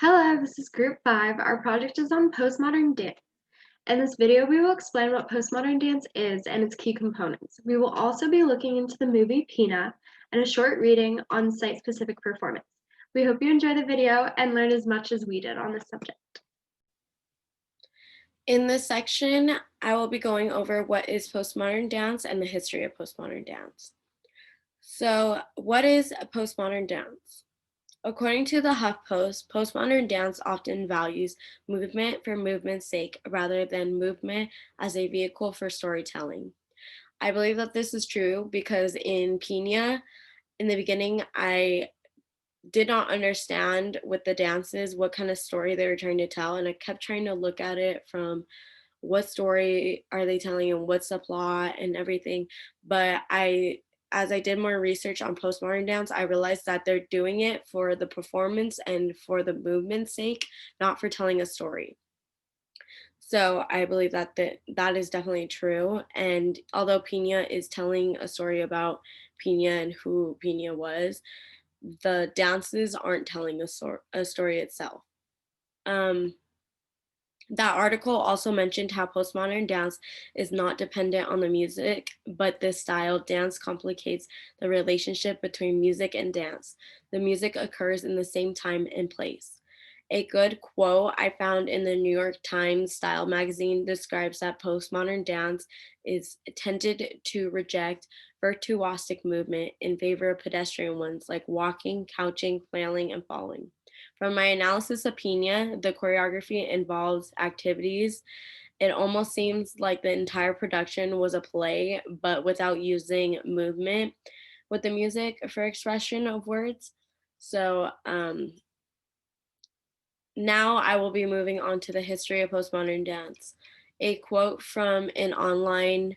Hello, this is Group 5. Our project is on postmodern dance. In this video, we will explain what postmodern dance is and its key components. We will also be looking into the movie Pina and a short reading on site-specific performance. We hope you enjoy the video and learn as much as we did on this subject. In this section, I will be going over what is postmodern dance and the history of postmodern dance. So, what is postmodern dance? According to the HuffPost, postmodern dance often values movement for movement's sake rather than movement as a vehicle for storytelling. I believe that this is true because in Pina, in the beginning, I did not understand with the dances what kind of story they were trying to tell, and I kept trying to look at it from what story are they telling and what's the plot and everything. But as I did more research on postmodern dance, I realized that they're doing it for the performance and for the movement's sake, not for telling a story. So I believe that that is definitely true. And although Pina is telling a story about Pina and who Pina was, the dances aren't telling a story itself. That article also mentioned how postmodern dance is not dependent on the music, but this style dance complicates the relationship between music and dance. The music occurs in the same time and place. A good quote I found in the New York Times Style magazine describes that postmodern dance is tended to reject virtuosic movement in favor of pedestrian ones like walking, couching, flailing, and falling. From my analysis of Pina, the choreography involves activities. It almost seems like the entire production was a play, but without using movement with the music for expression of words. So now I will be moving on to the history of postmodern dance. A quote from an online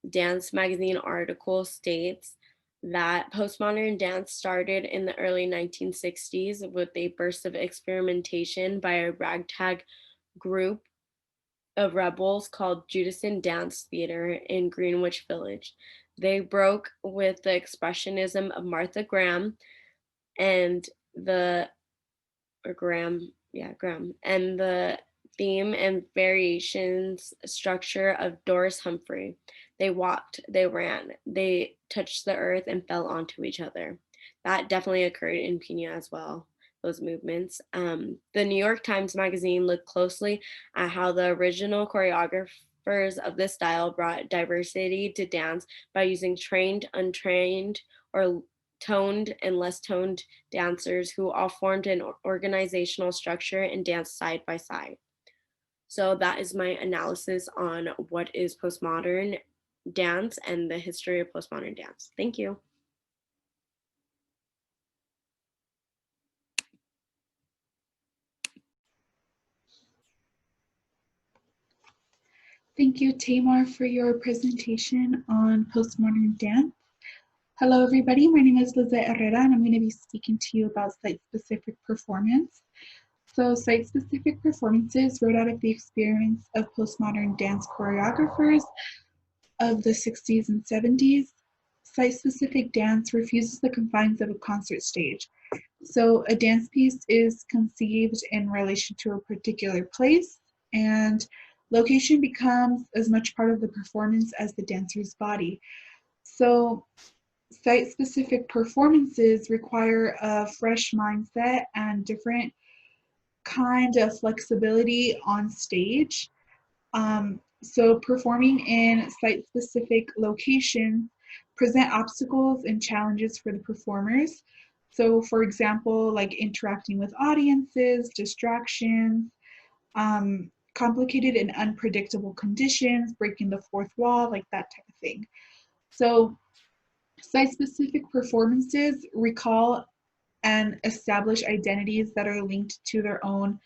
dance magazine article states that postmodern dance started in the early 1960s with a burst of experimentation by a ragtag group of rebels called Judison Dance Theater in Greenwich Village. They broke with the expressionism of Martha Graham and the Graham and the theme and variations structure of Doris Humphrey. They walked, they ran, they touched the earth and fell onto each other. That definitely occurred in Pina as well, those movements. The New York Times Magazine looked closely at how the original choreographers of this style brought diversity to dance by using trained, untrained, or toned and less toned dancers who all formed an organizational structure and danced side by side. So that is my analysis on what is postmodern dance and the history of postmodern dance. Thank you. Thank you, Tamar, for your presentation on postmodern dance. Hello, everybody. My name is Lizette Herrera, and I'm going to be speaking to you about site-specific performance. So site-specific performances wrote out of the experience of postmodern dance choreographers of the 60s and 70s. Site-specific dance refuses the confines of a concert stage. So a dance piece is conceived in relation to a particular place, and location becomes as much part of the performance as the dancer's body. So site-specific performances require a fresh mindset and different kind of flexibility on stage. So performing in site-specific locations present obstacles and challenges for the performers. So for example, like interacting with audiences, distractions, complicated and unpredictable conditions, breaking the fourth wall, like that type of thing. So site-specific performances recall and establish identities that are linked to their own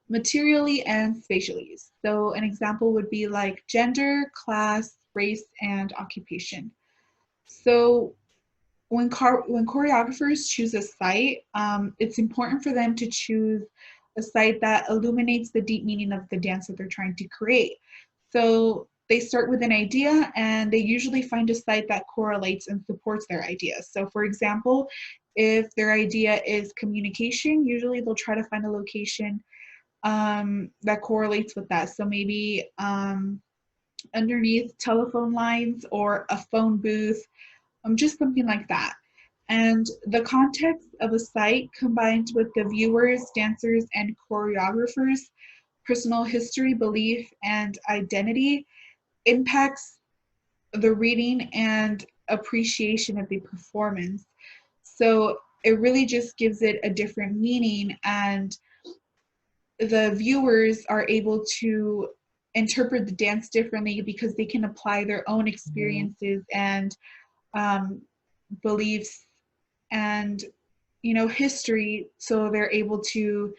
materially and spatially. So an example would be like gender, class, race, and occupation. So when choreographers choose a site, it's important for them to choose a site that illuminates the deep meaning of the dance that they're trying to create. So they start with an idea and they usually find a site that correlates and supports their idea. So for example, if their idea is communication, usually they'll try to find a location that correlates with that. So maybe underneath telephone lines or a phone booth, just something like that. And the context of a site combined with the viewers, dancers, and choreographers' personal history, belief, and identity impacts the reading and appreciation of the performance. So it really just gives it a different meaning, and the viewers are able to interpret the dance differently because they can apply their own experiences and beliefs and history, so they're able to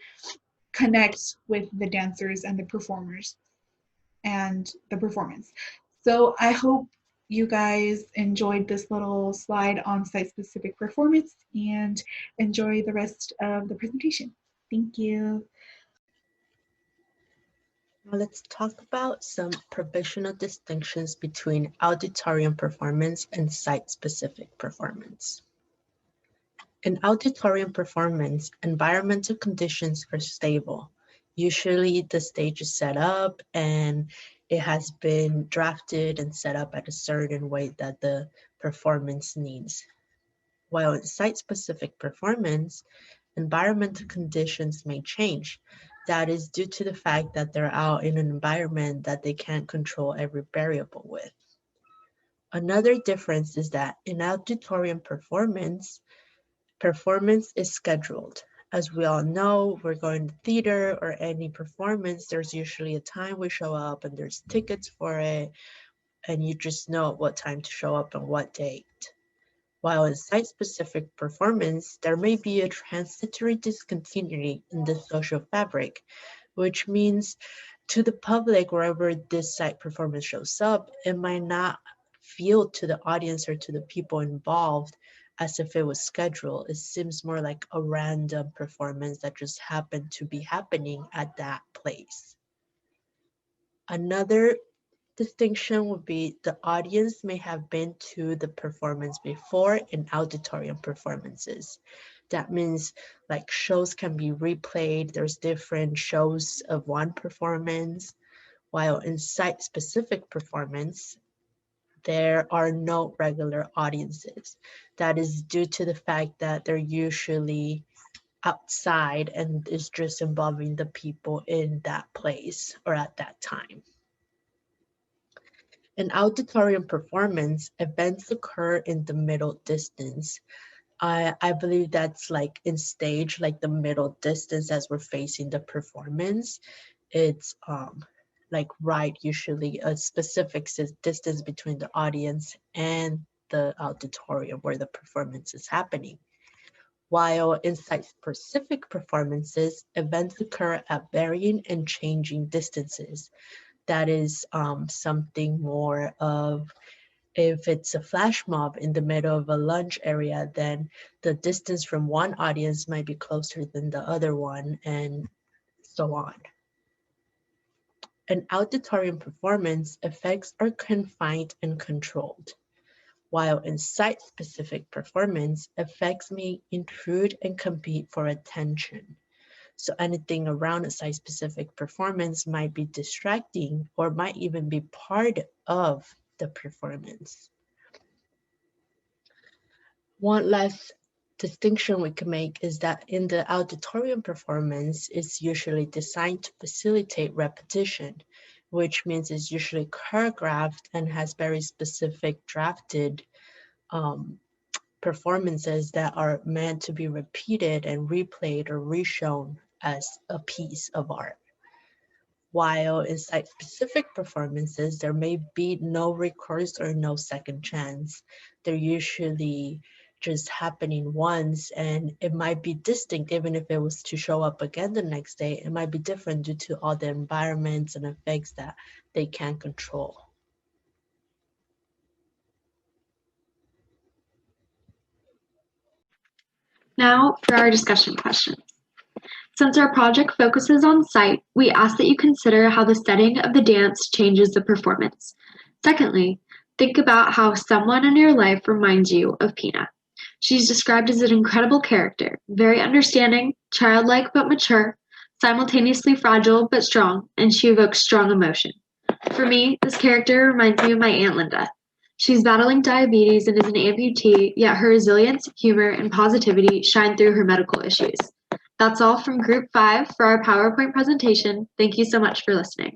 connect with the dancers and the performers and the performance. So I hope you guys enjoyed this little slide on site-specific performance and enjoy the rest of the presentation. Thank you. Now let's talk about some provisional distinctions between auditorium performance and site-specific performance. In auditorium performance, environmental conditions are stable. Usually the stage is set up and it has been drafted and set up at a certain way that the performance needs. While in site-specific performance, environmental conditions may change. That is due to the fact that they're out in an environment that they can't control every variable with. Another difference is that in auditorium performance is scheduled. As we all know, we're going to theater or any performance, there's usually a time we show up and there's tickets for it, and you just know at what time to show up and what date. While in site-specific performance, there may be a transitory discontinuity in the social fabric, which means to the public, wherever this site performance shows up, it might not feel to the audience or to the people involved as if it was scheduled. It seems more like a random performance that just happened to be happening at that place. Another distinction would be the audience may have been to the performance before in auditorium performances. That means like shows can be replayed. There's different shows of one performance, while in site-specific performance, there are no regular audiences. That is due to the fact that they're usually outside and is just involving the people in that place or at that time. In auditorium performance, events occur in the middle distance. I believe that's like in stage, like the middle distance as we're facing the performance. It's like right, usually a specific distance between the audience and the auditorium where the performance is happening. While in site-specific performances, events occur at varying and changing distances. That is something more of, if it's a flash mob in the middle of a lunch area, then the distance from one audience might be closer than the other one, and so on. In auditorium performance, effects are confined and controlled, while in site-specific performance, effects may intrude and compete for attention. So anything around a site-specific performance might be distracting or might even be part of the performance. One last distinction we can make is that in the auditorium performance, it's usually designed to facilitate repetition, which means it's usually choreographed and has very specific drafted performances that are meant to be repeated and replayed or reshown as a piece of art. While in site-specific performances, there may be no recourse or no second chance. They're usually just happening once, and it might be distinct even if it was to show up again the next day. It might be different due to all the environments and effects that they can't control. Now for our discussion questions. Since our project focuses on site, we ask that you consider how the setting of the dance changes the performance. Secondly, think about how someone in your life reminds you of Pina. She's described as an incredible character, very understanding, childlike but mature, simultaneously fragile but strong, and she evokes strong emotion. For me, this character reminds me of my Aunt Linda. She's battling diabetes and is an amputee, yet her resilience, humor, and positivity shine through her medical issues. That's all from Group 5 for our PowerPoint presentation. Thank you so much for listening.